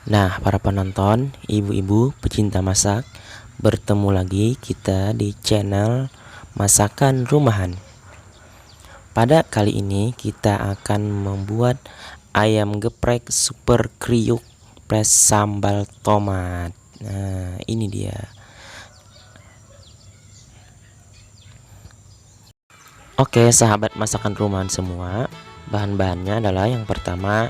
Nah, para penonton, ibu-ibu pecinta masak, bertemu lagi kita di channel Masakan Rumahan. Pada kali ini kita akan membuat ayam geprek super kriuk plus sambal tomat. Nah, ini dia. Oke, sahabat masakan rumahan semua, bahan-bahannya adalah yang pertama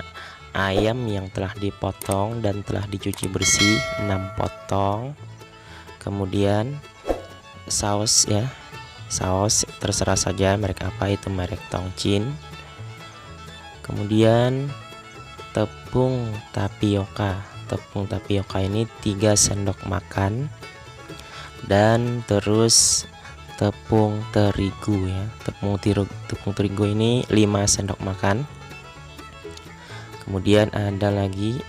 ayam yang telah dipotong dan telah dicuci bersih 6 potong. Kemudian saus ya, saus terserah saja merek apa, itu merek Tongchin. Kemudian tepung tapioka ini 3 sendok makan, dan terus tepung terigu ya, tepung terigu ini 5 sendok makan. Kemudian ada lagi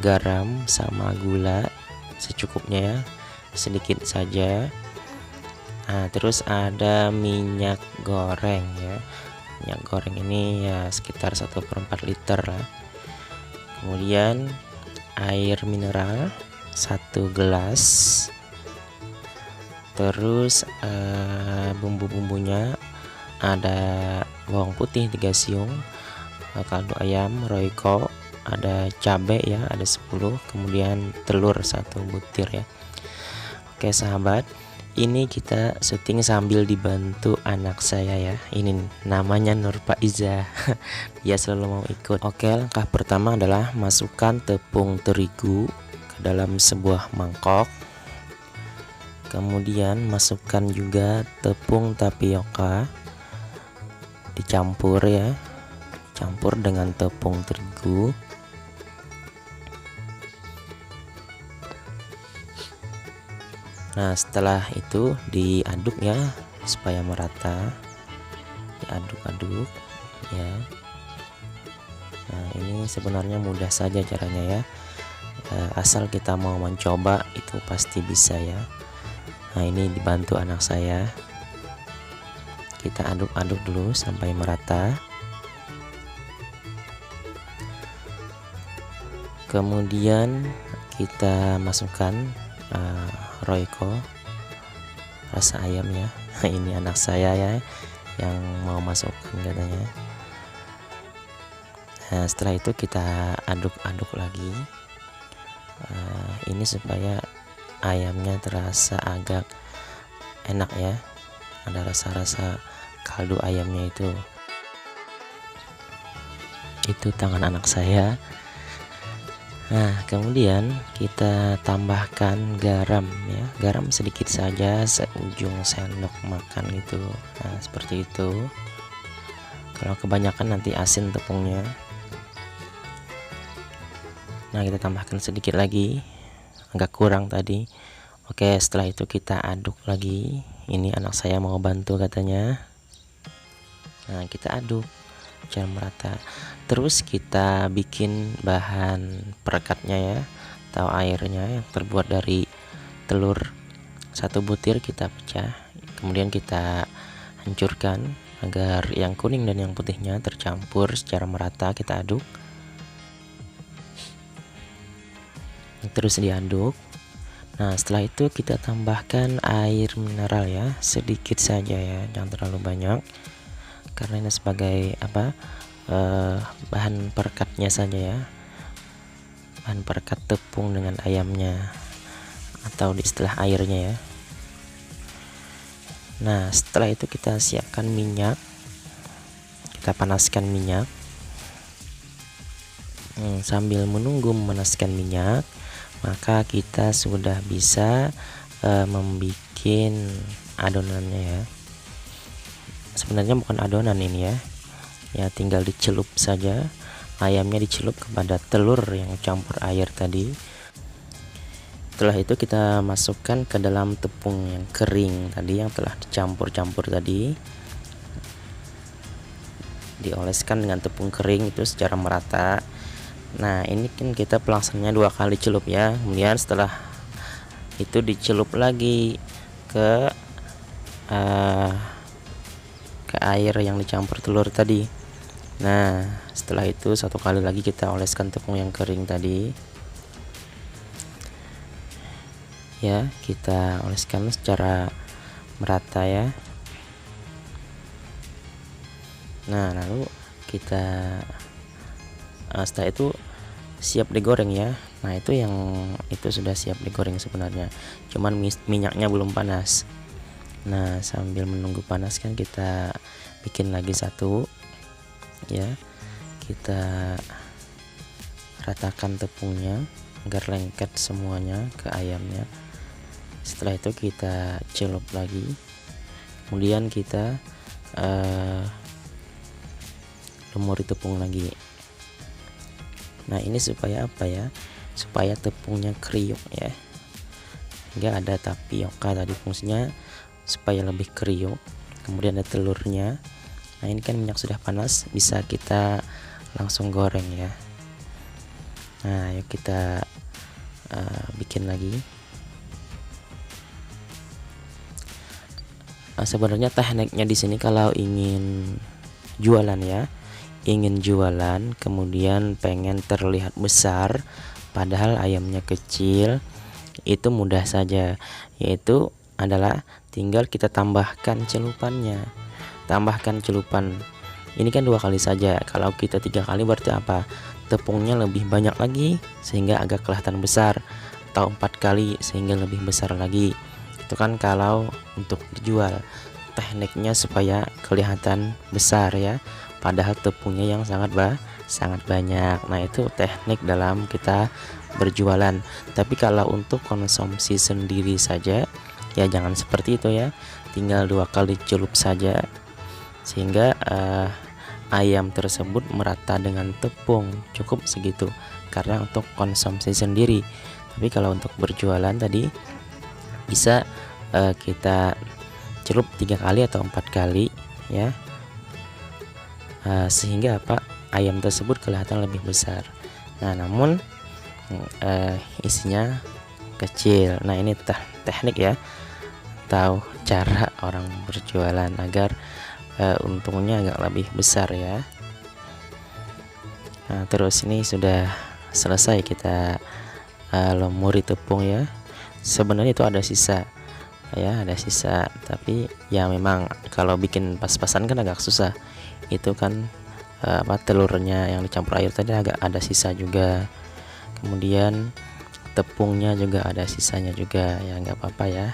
garam sama gula secukupnya ya, sedikit saja. Nah, terus ada minyak goreng ya, minyak goreng ini ya sekitar 1/4 liter lah. Kemudian air mineral 1 gelas. Terus bumbu-bumbunya ada bawang putih 3 siung, kaldu ayam Royco, ada cabai ya, ada 10, kemudian telur 1 butir ya. Oke sahabat, ini kita syuting sambil dibantu anak saya ya. Ini namanya Nur Faiza. Dia selalu mau ikut. Oke, langkah pertama adalah masukkan tepung terigu ke dalam sebuah mangkok. Kemudian masukkan juga tepung tapioka, dicampur ya, campur dengan tepung terigu. Nah, setelah itu diaduk ya supaya merata, diaduk-aduk ya. Nah, ini sebenarnya mudah saja caranya ya, asal kita mau mencoba itu pasti bisa ya. Nah, ini dibantu anak saya. Kita aduk-aduk dulu sampai merata. Kemudian kita masukkan Royco rasa ayam ya. Ini anak saya ya yang mau masukkan katanya. Nah, setelah itu kita aduk-aduk lagi. Ini supaya ayamnya terasa agak enak ya, ada rasa-rasa kaldu ayamnya itu tangan anak saya. Nah, kemudian kita tambahkan garam ya, garam sedikit saja, seujung sendok makan itu. Nah, seperti itu. Kalau kebanyakan nanti asin tepungnya. Nah, kita tambahkan sedikit lagi, agak kurang tadi. Oke, setelah itu kita aduk lagi. Ini anak saya mau bantu katanya. Nah, kita aduk biar merata. Terus kita bikin bahan perekatnya ya, atau airnya yang terbuat dari telur 1 butir kita pecah. Kemudian kita hancurkan agar yang kuning dan yang putihnya tercampur secara merata. Kita aduk. Terus diaduk. Nah, setelah itu kita tambahkan air mineral ya, sedikit saja ya, jangan terlalu banyak, karena ini sebagai bahan perekatnya saja ya, bahan perekat tepung dengan ayamnya, atau di istilah airnya ya. Nah, setelah itu kita siapkan minyak, kita panaskan minyak. Sambil menunggu memanaskan minyak, maka kita sudah bisa membuat adonannya ya. Sebenarnya bukan adonan ini ya, tinggal dicelup saja, ayamnya dicelup kepada telur yang campur air tadi. Setelah itu kita masukkan ke dalam tepung yang kering tadi, yang telah dicampur-campur tadi, dioleskan dengan tepung kering itu secara merata. Nah, ini kan kita pelaksanaannya 2 kali celup ya. Kemudian setelah itu dicelup lagi ke air yang dicampur telur tadi. Nah, setelah itu satu kali lagi kita oleskan tepung yang kering tadi. Ya, kita oleskan secara merata ya. Nah, lalu kita setelah itu siap digoreng ya. Nah, itu sudah siap digoreng sebenarnya. Cuman minyaknya belum panas. Nah, sambil menunggu panas kan kita bikin lagi satu ya. Kita ratakan tepungnya agar lengket semuanya ke ayamnya. Setelah itu kita celup lagi, kemudian kita lumuri tepung lagi. Nah, ini supaya apa ya, supaya tepungnya kriuk ya, enggak ada tapioka tadi, fungsinya supaya lebih kriuk. Kemudian ada telurnya. Nah, ini kan minyak sudah panas, bisa kita langsung goreng ya. Nah, yuk kita bikin lagi. Sebenarnya tekniknya di sini kalau ingin jualan ya, ingin jualan kemudian pengen terlihat besar padahal ayamnya kecil, itu mudah saja, yaitu adalah tinggal kita tambahkan celupannya. Tambahkan celupan ini kan 2 kali saja. Kalau kita 3 kali berarti apa, tepungnya lebih banyak lagi sehingga agak kelihatan besar, atau 4 kali sehingga lebih besar lagi. Itu kan kalau untuk dijual. Tekniknya supaya kelihatan besar ya, padahal tepungnya yang sangat banyak. Nah, itu teknik dalam kita berjualan. Tapi kalau untuk konsumsi sendiri saja ya jangan seperti itu ya, tinggal 2 kali celup saja sehingga ayam tersebut merata dengan tepung, cukup segitu karena untuk konsumsi sendiri. Tapi kalau untuk berjualan tadi bisa kita celup 3 kali atau 4 kali ya, sehingga apa, ayam tersebut kelihatan lebih besar. Nah, namun isinya kecil. Nah, ini teknik ya, atau cara orang berjualan agar untungnya agak lebih besar ya. Nah, terus ini sudah selesai kita lumuri tepung ya. Sebenarnya itu ada sisa ya, ada sisa, tapi ya memang kalau bikin pas-pasan kan agak susah. Itu kan telurnya yang dicampur air tadi agak ada sisa juga, kemudian tepungnya juga ada sisanya juga, ya nggak apa-apa ya.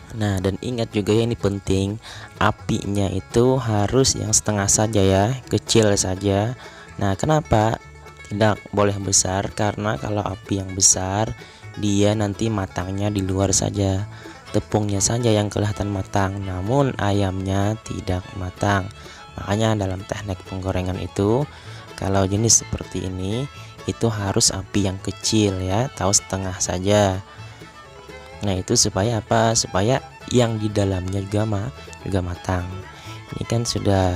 Nah, dan ingat juga ya, ini penting, apinya itu harus yang setengah saja ya, kecil saja. Nah, kenapa tidak boleh besar? Karena kalau api yang besar dia nanti matangnya di luar saja, tepungnya saja yang kelihatan matang, namun ayamnya tidak matang. Makanya dalam teknik penggorengan itu kalau jenis seperti ini itu harus api yang kecil ya, tahu setengah saja. Nah, itu supaya apa? Supaya yang di dalamnya juga matang. Ini kan sudah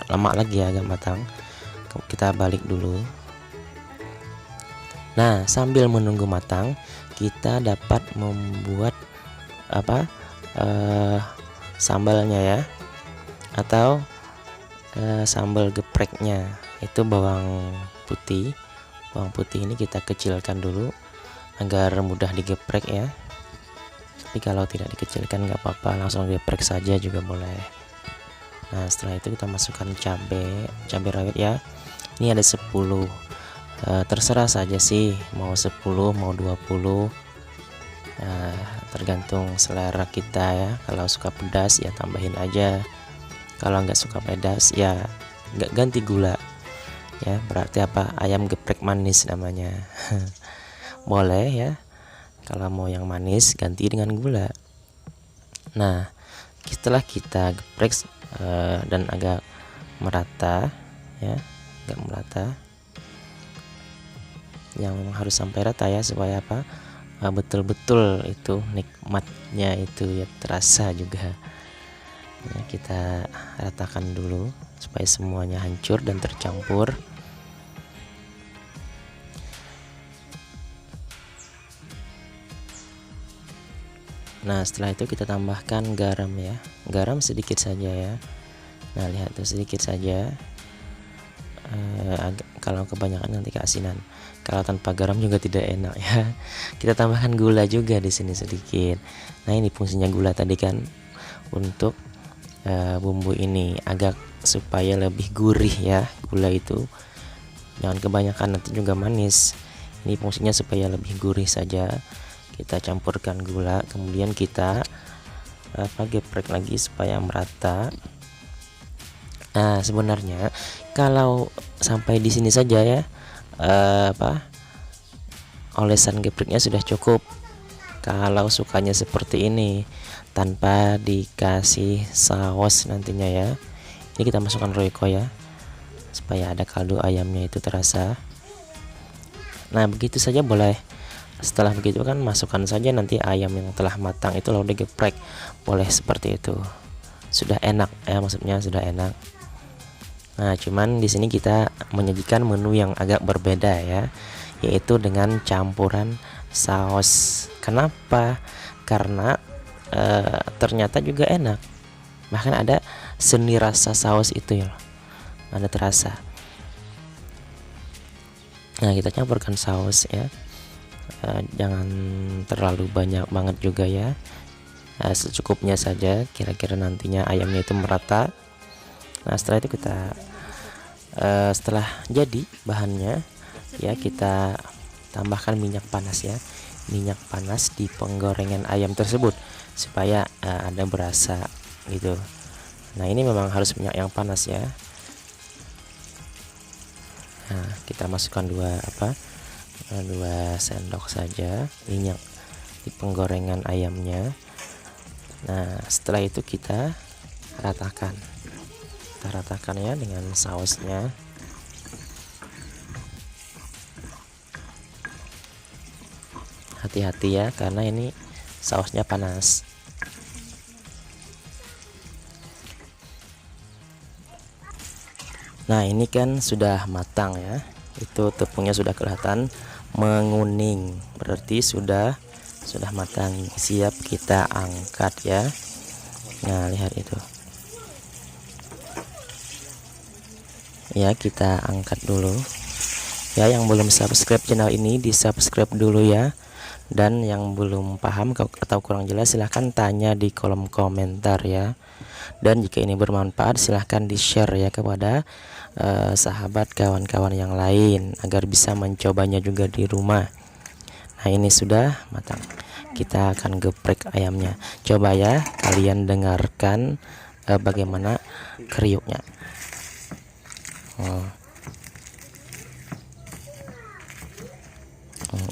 lama lagi ya agak matang. Kita balik dulu. Nah, sambil menunggu matang kita dapat membuat apa, sambalnya ya, atau sambal gepreknya. Itu bawang putih. Bawang putih ini kita kecilkan dulu agar mudah digeprek ya. Tapi kalau tidak dikecilkan nggak apa-apa, langsung geprek saja juga boleh. Nah, setelah itu kita masukkan cabai rawit ya. Ini ada 10, terserah saja sih, mau 10 mau 20, tergantung selera kita ya. Kalau suka pedas ya tambahin aja, kalau nggak suka pedas ya nggak, ganti gula ya, berarti apa, ayam geprek manis namanya. Boleh ya, kalau mau yang manis ganti dengan gula. Nah, setelah kita geprek dan agak merata ya, agak merata, yang memang harus sampai rata ya, supaya apa, betul-betul itu nikmatnya itu ya terasa juga ya. Kita ratakan dulu supaya semuanya hancur dan tercampur. Nah, setelah itu kita tambahkan garam ya, garam sedikit saja ya. Nah, lihat tuh sedikit saja. kalau kebanyakan nanti keasinan. Kalau tanpa garam juga tidak enak ya. Kita tambahkan gula juga di sini sedikit. Nah, ini fungsinya gula tadi kan untuk bumbu ini agak supaya lebih gurih ya. Gula itu jangan kebanyakan, nanti juga manis. Ini fungsinya supaya lebih gurih saja. Kita campurkan gula, kemudian kita geprek lagi supaya merata. Nah, sebenarnya kalau sampai di sini saja ya, olesan gepreknya sudah cukup. Kalau sukanya seperti ini tanpa dikasih saus nantinya ya, ini kita masukkan royco ya, supaya ada kaldu ayamnya itu terasa. Nah, begitu saja boleh. Setelah begitu kan masukkan saja nanti ayam yang telah matang itu lalu digeprek, boleh seperti itu. Sudah enak ya, maksudnya sudah enak. Nah, cuman di sini kita menyajikan menu yang agak berbeda ya, yaitu dengan campuran saus. Kenapa? Karena ternyata juga enak. Bahkan ada seni rasa saus itu ya, ada terasa. Nah, kita campurkan saus ya. Jangan terlalu banyak banget juga ya. Secukupnya saja, kira-kira nantinya ayamnya itu merata. Nah, setelah itu kita setelah jadi bahannya ya, kita tambahkan minyak panas ya, minyak panas di penggorengan ayam tersebut supaya ada berasa gitu. Nah, ini memang harus minyak yang panas ya. Nah, kita masukkan 2 sendok saja minyak di penggorengan ayamnya. Nah, setelah itu kita ratakan ya dengan sausnya. Hati-hati ya, karena ini sausnya panas. Nah, ini kan sudah matang ya, itu tepungnya sudah kelihatan menguning, berarti sudah matang, siap kita angkat ya. Nah, lihat itu ya, kita angkat dulu ya. Yang belum subscribe channel ini di subscribe dulu ya, dan yang belum paham atau kurang jelas silahkan tanya di kolom komentar ya. Dan jika ini bermanfaat silahkan di share ya kepada sahabat kawan-kawan yang lain agar bisa mencobanya juga di rumah. Nah, ini sudah matang, kita akan geprek ayamnya. Coba ya kalian dengarkan bagaimana kriuknya.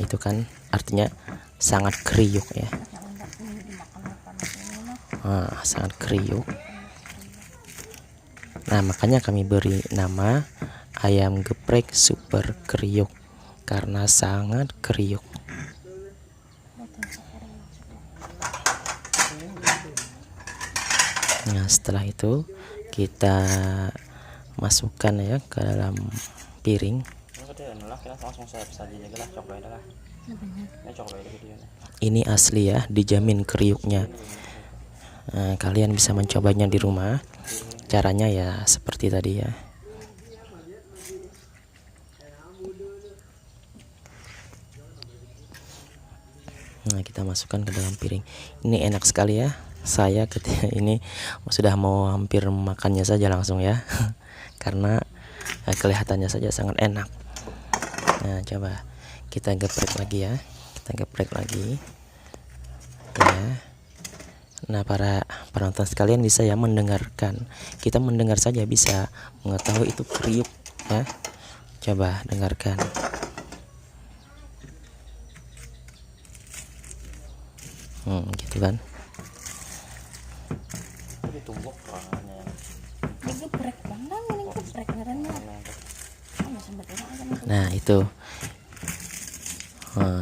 Itu kan artinya sangat kriuk ya. Sangat kriuk. Nah, makanya kami beri nama ayam geprek super kriuk, karena sangat kriuk. Nah, setelah itu kita masukkan ya ke dalam piring. Ini asli ya, dijamin kriuknya. Nah, kalian bisa mencobanya di rumah. Caranya ya seperti tadi ya. Nah, kita masukkan ke dalam piring. Ini enak sekali ya. Saya ketika ini sudah mau hampir makannya saja langsung ya. Karena kelihatannya saja sangat enak. Nah, coba kita geprek lagi ya. Kita geprek lagi ya. Nah, para penonton sekalian bisa ya mendengarkan. Kita mendengar saja bisa mengetahui itu kriuk ya. Coba dengarkan. Gitu kan. Nah, itu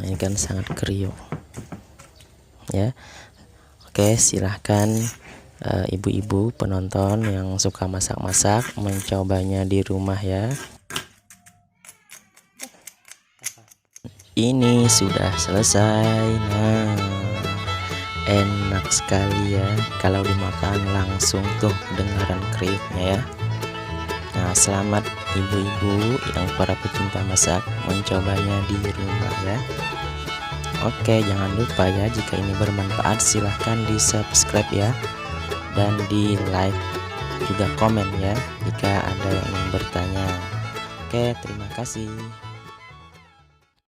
ini kan sangat kriuk ya. Oke, silahkan ibu-ibu penonton yang suka masak-masak mencobanya di rumah ya. Ini sudah selesai. Nah, enak sekali ya kalau dimakan langsung tuh dengaran kriuknya ya. Nah, selamat ibu-ibu yang para pecinta masak mencobanya di rumah ya. Oke, jangan lupa ya, jika ini bermanfaat silahkan di subscribe ya, dan di like juga komen ya jika ada yang ingin bertanya. Oke, terima kasih.